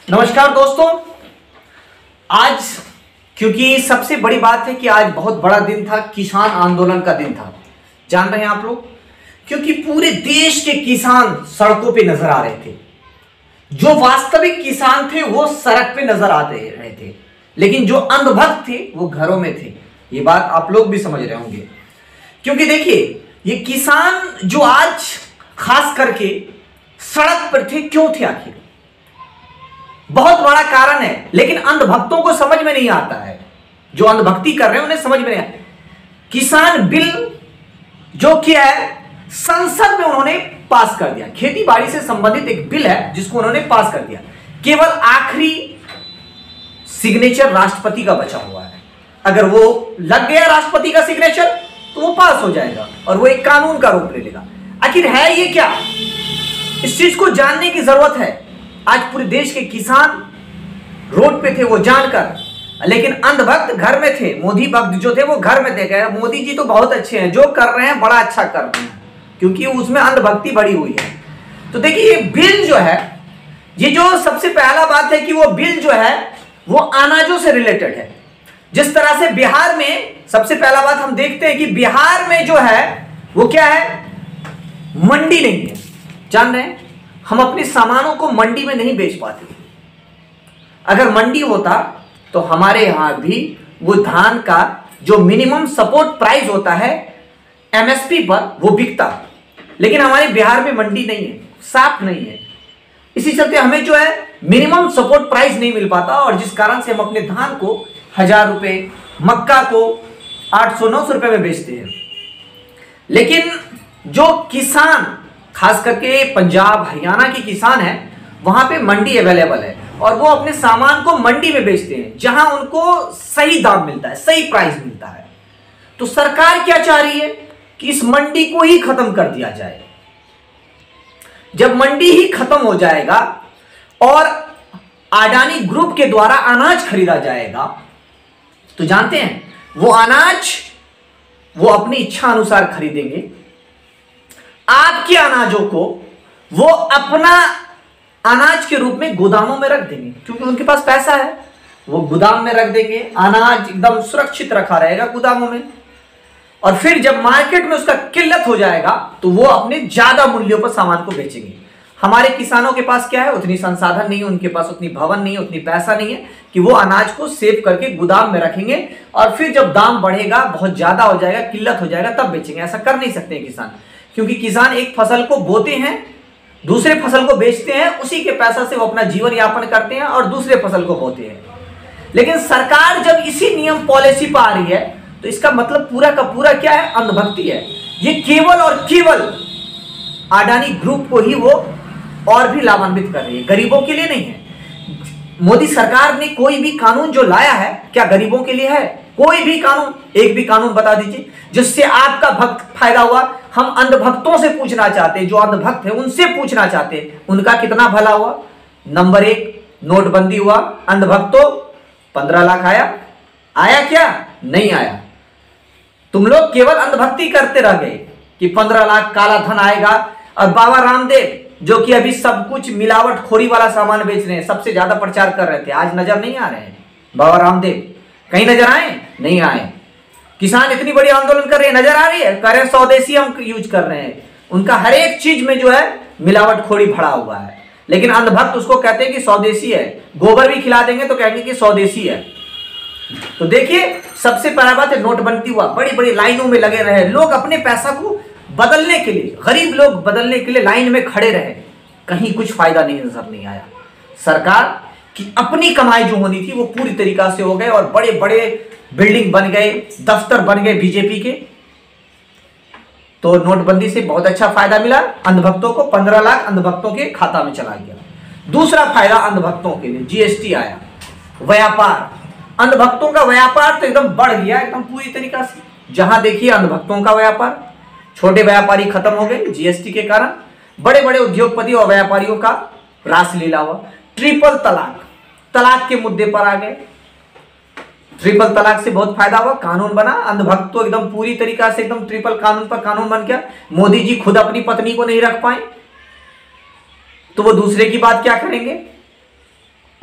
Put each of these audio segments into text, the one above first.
नमस्कार दोस्तों। आज क्योंकि सबसे बड़ी बात है कि आज बहुत बड़ा दिन था, किसान आंदोलन का दिन था। जान रहे हैं आप लोग, क्योंकि पूरे देश के किसान सड़कों पे नजर आ रहे थे। जो वास्तविक किसान थे वो सड़क पे नजर आते रहे थे, लेकिन जो अंधभक्त थे वो घरों में थे। ये बात आप लोग भी समझ रहे होंगे, क्योंकि देखिए ये किसान जो आज खास करके सड़क पर थे, क्यों थे आखिर? बहुत बड़ा कारण है, लेकिन अंधभक्तों को समझ में नहीं आता है। जो अंधभक्ति कर रहे हैं उन्हें समझ में नहीं आता। किसान बिल जो किया है संसद में उन्होंने पास कर दिया। खेती बाड़ी से संबंधित एक बिल है जिसको उन्होंने पास कर दिया। केवल आखिरी सिग्नेचर राष्ट्रपति का बचा हुआ है। अगर वो लग गया राष्ट्रपति का सिग्नेचर तो वो पास हो जाएगा और वो एक कानून का रूप ले लेगा। आखिर है ये क्या? इस चीज को जानने की जरूरत है। आज पूरे देश के किसान रोड पे थे वो जानकर, लेकिन अंधभक्त घर में थे। मोदी भक्त जो थे वो घर में थे, कहे मोदी जी तो बहुत अच्छे हैं, जो कर रहे हैं बड़ा अच्छा कर रहे हैं, क्योंकि उसमें अंधभक्ति बढ़ी हुई है। तो देखिए ये बिल जो है, ये जो सबसे पहला बात है कि वो बिल जो है वो अनाजों से रिलेटेड है। जिस तरह से बिहार में सबसे पहला बात हम देखते हैं कि बिहार में जो है वो क्या है, मंडी नहीं है। जान रहे हैं, हम अपने सामानों को मंडी में नहीं बेच पाते। अगर मंडी होता तो हमारे यहां भी वो धान का जो मिनिमम सपोर्ट प्राइस होता है एमएसपी पर वो बिकता, लेकिन हमारे बिहार में मंडी नहीं है, साफ नहीं है। इसी चलते हमें जो है मिनिमम सपोर्ट प्राइस नहीं मिल पाता, और जिस कारण से हम अपने धान को 1000 रुपए, मक्का को 800-900 रुपए में बेचते हैं। लेकिन जो किसान खास करके पंजाब हरियाणा के किसान हैं, वहां पे मंडी अवेलेबल है और वो अपने सामान को मंडी में बेचते हैं जहां उनको सही दाम मिलता है, सही प्राइस मिलता है। तो सरकार क्या चाह रही है कि इस मंडी को ही खत्म कर दिया जाए। जब मंडी ही खत्म हो जाएगा और अडानी ग्रुप के द्वारा अनाज खरीदा जाएगा, तो जानते हैं वो अनाज वो अपनी इच्छा अनुसार खरीदेंगे। आपके अनाजों को वो अपना अनाज के रूप में गोदामों में रख देंगे, क्योंकि उनके पास पैसा है। वो गोदाम में रख देंगे, अनाज एकदम सुरक्षित रखा रहेगा गोदामों में, और फिर जब मार्केट में उसका किल्लत हो जाएगा तो वो अपने ज्यादा मूल्यों पर सामान को बेचेंगे। हमारे किसानों के पास क्या है, उतनी संसाधन नहीं है, उनके पास उतनी भवन नहीं है, उतनी पैसा नहीं है कि वो अनाज को सेव करके गोदाम में रखेंगे और फिर जब दाम बढ़ेगा, बहुत ज्यादा हो जाएगा, किल्लत हो जाएगा, तब बेचेंगे। ऐसा कर नहीं सकते हैं किसान, क्योंकि किसान एक फसल को बोते हैं, दूसरे फसल को बेचते हैं, उसी के पैसा से वो अपना जीवन यापन करते हैं और दूसरे फसल को बोते हैं। लेकिन सरकार जब इसी नियम पॉलिसी पर आ रही है तो इसका मतलब पूरा का पूरा क्या है, अंधभक्ति है। ये केवल और केवल अडानी ग्रुप को ही वो और भी लाभान्वित कर रही है, गरीबों के लिए नहीं है। मोदी सरकार ने कोई भी कानून जो लाया है क्या गरीबों के लिए है? कोई भी कानून, एक भी कानून बता दीजिए जिससे आपका भक्त फायदा हुआ। हम अंधभक्तों से पूछना चाहते हैं, जो अंधभक्त है उनसे पूछना चाहते हैं, उनका कितना भला हुआ? नंबर 1, नोटबंदी हुआ, अंधभक्तों 15 लाख आया क्या? नहीं आया। तुम लोग केवल अंधभक्ति करते रह गए कि 15 लाख काला धन आएगा। और बाबा रामदेव जो कि अभी सब कुछ मिलावट खोरी वाला सामान बेच रहे हैं, सबसे ज्यादा प्रचार कर रहे थे, आज नजर नहीं आ रहे हैं। बाबा रामदेव कहीं नजर आए? नहीं आए। किसान इतनी बड़ी आंदोलन कर रहे हैं, नजर आ रही है? कह रहे हैं स्वदेशी हम यूज कर रहे हैं। उनका हर एक चीज में जो है मिलावट खोरी भरा हुआ है, लेकिन अंधभक्त उसको कहते हैं कि स्वदेशी है। गोबर भी खिला देंगे तो कहेंगे कि स्वदेशी है। तो देखिए सबसे पहला बात है, नोटबंदी हुआ, बड़ी बड़ी लाइनों में लगे रहे लोग, अपने पैसा को बदलने के लिए, गरीब लोग बदलने के लिए लाइन में खड़े रहे, कहीं कुछ फायदा नहीं नजर नहीं आया। सरकार की अपनी कमाई जो होनी थी वो पूरी तरीका से हो गए और बड़े बड़े बिल्डिंग बन गए, दफ्तर बन गए बीजेपी के। तो नोटबंदी से बहुत अच्छा फायदा मिला अंधभक्तों को, 15 लाख अंधभक्तों के खाता में चला गया। दूसरा फायदा अंधभक्तों के लिए जीएसटी आया, व्यापार। अंधभक्तों का व्यापार तो एकदम बढ़ गया, एकदम पूरी तरीका से। जहां देखिए अंधभक्तों का व्यापार, छोटे व्यापारी खत्म हो गए जीएसटी के कारण, बड़े बड़े उद्योगपति और व्यापारियों का रासलीला हुआ। ट्रिपल तलाक, तलाक के मुद्दे पर आ गए। ट्रिपल तलाक से बहुत फायदा हुआ, कानून बना। अंधभक्त तो एकदम पूरी तरीका से एकदम ट्रिपल कानून पर कानून बन गया। मोदी जी खुद अपनी पत्नी को नहीं रख पाए तो वो दूसरे की बात क्या करेंगे?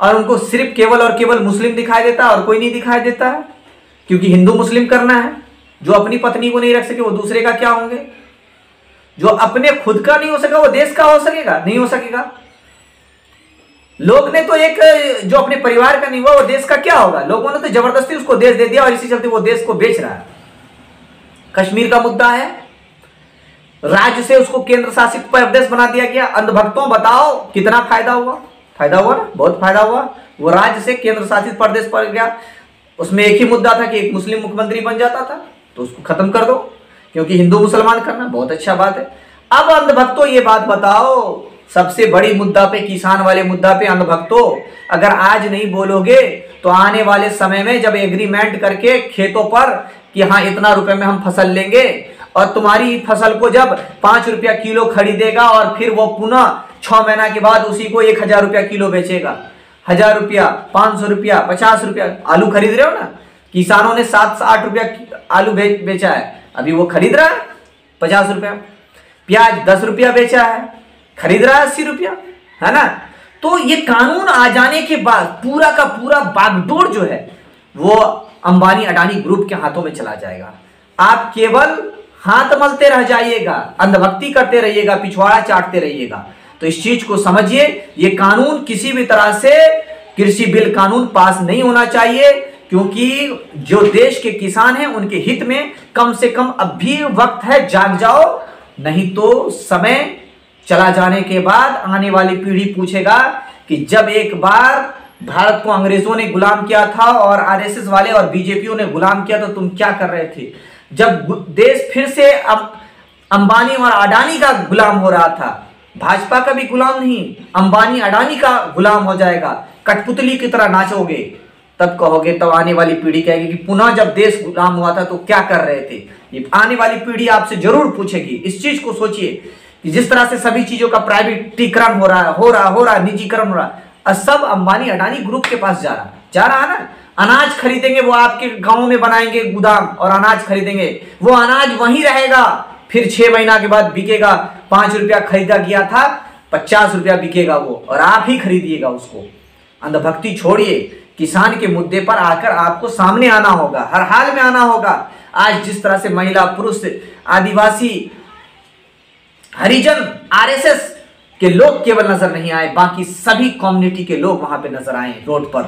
और उनको सिर्फ केवल और केवल मुस्लिम दिखाई देता है और कोई नहीं दिखाई देता है, क्योंकि हिंदू मुस्लिम करना है। जो अपनी पत्नी को नहीं रख सके वो दूसरे का क्या होंगे? जो अपने खुद का नहीं हो सका वो देश का हो सकेगा? नहीं हो सकेगा। लोग ने तो एक जो अपने परिवार का नहीं हुआ वो देश का क्या होगा? लोगों ने तो जबरदस्ती उसको देश दे दिया और इसी चलते वो देश को बेच रहा है। कश्मीर का मुद्दा है, राज्य से उसको केंद्र शासित प्रदेश बना दिया गया। अंधभक्तों बताओ कितना फायदा हुआ? फायदा हुआ ना, बहुत फायदा हुआ। वो राज्य से केंद्र शासित प्रदेश पर गया। उसमें एक ही मुद्दा था कि एक मुस्लिम मुख्यमंत्री बन जाता था, तो उसको खत्म कर दो, क्योंकि हिंदू मुसलमान करना बहुत अच्छा बात है। अब अंधभक्तों ये बात बताओ, सबसे बड़ी मुद्दा पे, किसान वाले मुद्दा पे अंधभक्तों अगर आज नहीं बोलोगे तो आने वाले समय में जब एग्रीमेंट करके खेतों पर कि हाँ इतना रुपए में हम फसल लेंगे और तुम्हारी फसल को जब 5 रुपया किलो खरीदेगा और फिर वो पुनः 6 महीना के बाद उसी को 1000 रुपया किलो बेचेगा, 1000 रुपया, 500 रुपया, 50 रुपया। आलू खरीद रहे हो ना, किसानों ने 7 से 8 रुपया आलू बेचा है, अभी वो खरीद रहा है 50 रुपया। प्याज 10 रुपया बेचा है, खरीद रहा है 80 रुपया, है ना। तो ये कानून आ जाने के बाद पूरा का पूरा बागडोर जो है वो अंबानी अडानी ग्रुप के हाथों में चला जाएगा। आप केवल हाथ मलते रह जाइएगा, अंधभक्ति करते रहिएगा, पिछवाड़ा चाटते रहिएगा। तो इस चीज को समझिए, ये कानून किसी भी तरह से कृषि बिल कानून पास नहीं होना चाहिए, क्योंकि जो देश के किसान हैं उनके हित में कम से कम अब भी वक्त है, जाग जाओ। नहीं तो समय चला जाने के बाद आने वाली पीढ़ी पूछेगा कि जब एक बार भारत को अंग्रेजों ने गुलाम किया था और आरएसएस वाले और बीजेपीओ ने गुलाम किया तो तुम क्या कर रहे थे? जब देश फिर से अब अंबानी और अडानी का गुलाम हो रहा था, भाजपा का भी गुलाम नहीं, अंबानी अडानी का गुलाम हो जाएगा, कठपुतली की तरह नाचोगे, तब कहोगे, तब आने वाली पीढ़ी कहेगी कि पुनः जब देश गुलाम हुआ था तो क्या कर रहे थे। ये आने वाली पीढ़ी आपसे जरूर पूछेगी। इस चीज को सोचिए कि जिस तरह से सभी चीजों का प्राइवेटीकरण हो रहा, निजीकरण हो रहा, सब अंबानी अडानी ग्रुप के पास जा रहा है ना। अनाज खरीदेंगे वो आपके गांव में बनाएंगे गोदाम और अनाज खरीदेंगे, वो अनाज वहीं रहेगा, फिर 6 महीना के बाद बिकेगा। 5 रुपया खरीदा गया था, 50 रुपया बिकेगा वो, और आप ही खरीदिएगा उसको। अंधभक्ति छोड़िए, किसान के मुद्दे पर आकर आपको सामने आना होगा, हर हाल में आना होगा। आज जिस तरह से महिला, पुरुष, आदिवासी, हरिजन, आरएसएस के लोग केवल नजर नहीं आए, बाकी सभी कम्युनिटी के लोग वहां पे नजर आए रोड पर।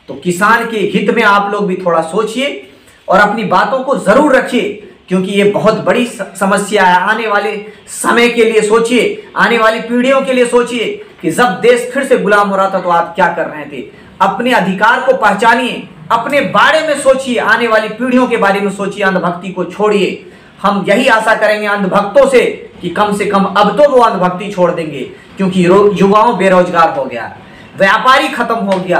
तो किसान के हित में आप लोग भी थोड़ा सोचिए और अपनी बातों को जरूर रखिए, क्योंकि ये बहुत बड़ी समस्या है। आने वाले समय के लिए सोचिए, आने वाली पीढ़ियों के लिए सोचिए कि जब देश फिर से गुलाम हो रहा था तो आप क्या कर रहे थे। अपने अधिकार को पहचानिए, अपने बारे में सोचिए, आने वाली पीढ़ियों के बारे में सोचिए, अंधभक्ति को छोड़िए। हम यही आशा करेंगे अंधभक्तों से कि कम से कम अब तो वो अंधभक्ति छोड़ देंगे, क्योंकि युवाओं बेरोजगार हो गया, व्यापारी खत्म हो गया,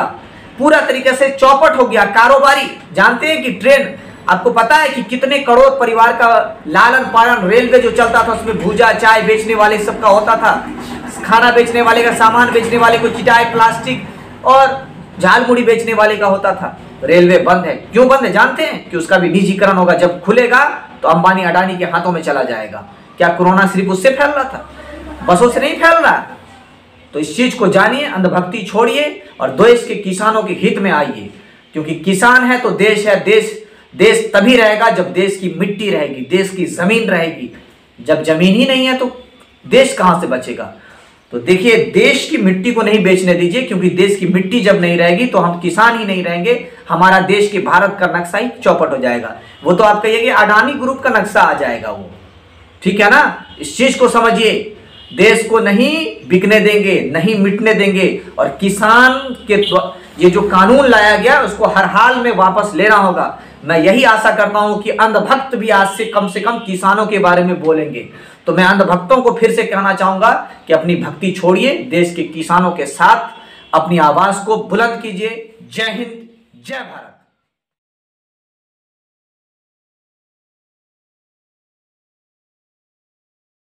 पूरा तरीके से चौपट हो गया कारोबारी। जानते हैं कि ट्रेन, आपको पता है कि कितने करोड़ परिवार का लालन पालन, रेलवे जो चलता था उसमें भूजा, चाय बेचने वाले सबका होता था, खाना बेचने वाले का, सामान बेचने वाले को चिटाई, प्लास्टिक और झाल मुड़ी बेचने वाले का होता था। रेलवे बंद है, क्यों बंद है जानते हैं? कि उसका भी निजीकरण होगा, जब खुलेगा तो अंबानी अडानी के हाथों में चला जाएगा। क्या कोरोना सिर्फ उससे फैल रहा था? बसों से नहीं फैल रहा। तो इस चीज को जानिए, अंधभक्ति छोड़िए और देश के किसानों के हित में आइए, क्योंकि किसान है तो देश है। देश तभी रहेगा जब देश की मिट्टी रहेगी, देश की जमीन रहेगी। जब जमीन ही नहीं है तो देश कहां से बचेगा? तो देखिए, देश की मिट्टी को नहीं बेचने दीजिए, क्योंकि देश की मिट्टी जब नहीं रहेगी तो हम किसान ही नहीं रहेंगे, हमारा देश के भारत का नक्शा ही चौपट हो जाएगा। वो तो आप कहिएगा अडानी ग्रुप का नक्शा आ जाएगा वो, ठीक है ना। इस चीज को समझिए, देश को नहीं बिकने देंगे, नहीं मिटने देंगे, और किसान के ये जो कानून लाया गया उसको हर हाल में वापस लेना होगा। मैं यही आशा करता हूं कि अंधभक्त भी आज से कम किसानों के बारे में बोलेंगे। तो मैं अंधभक्तों को फिर से कहना चाहूंगा कि अपनी भक्ति छोड़िए, देश के किसानों के साथ अपनी आवाज को बुलंद कीजिए। जय हिंद, जय भारत।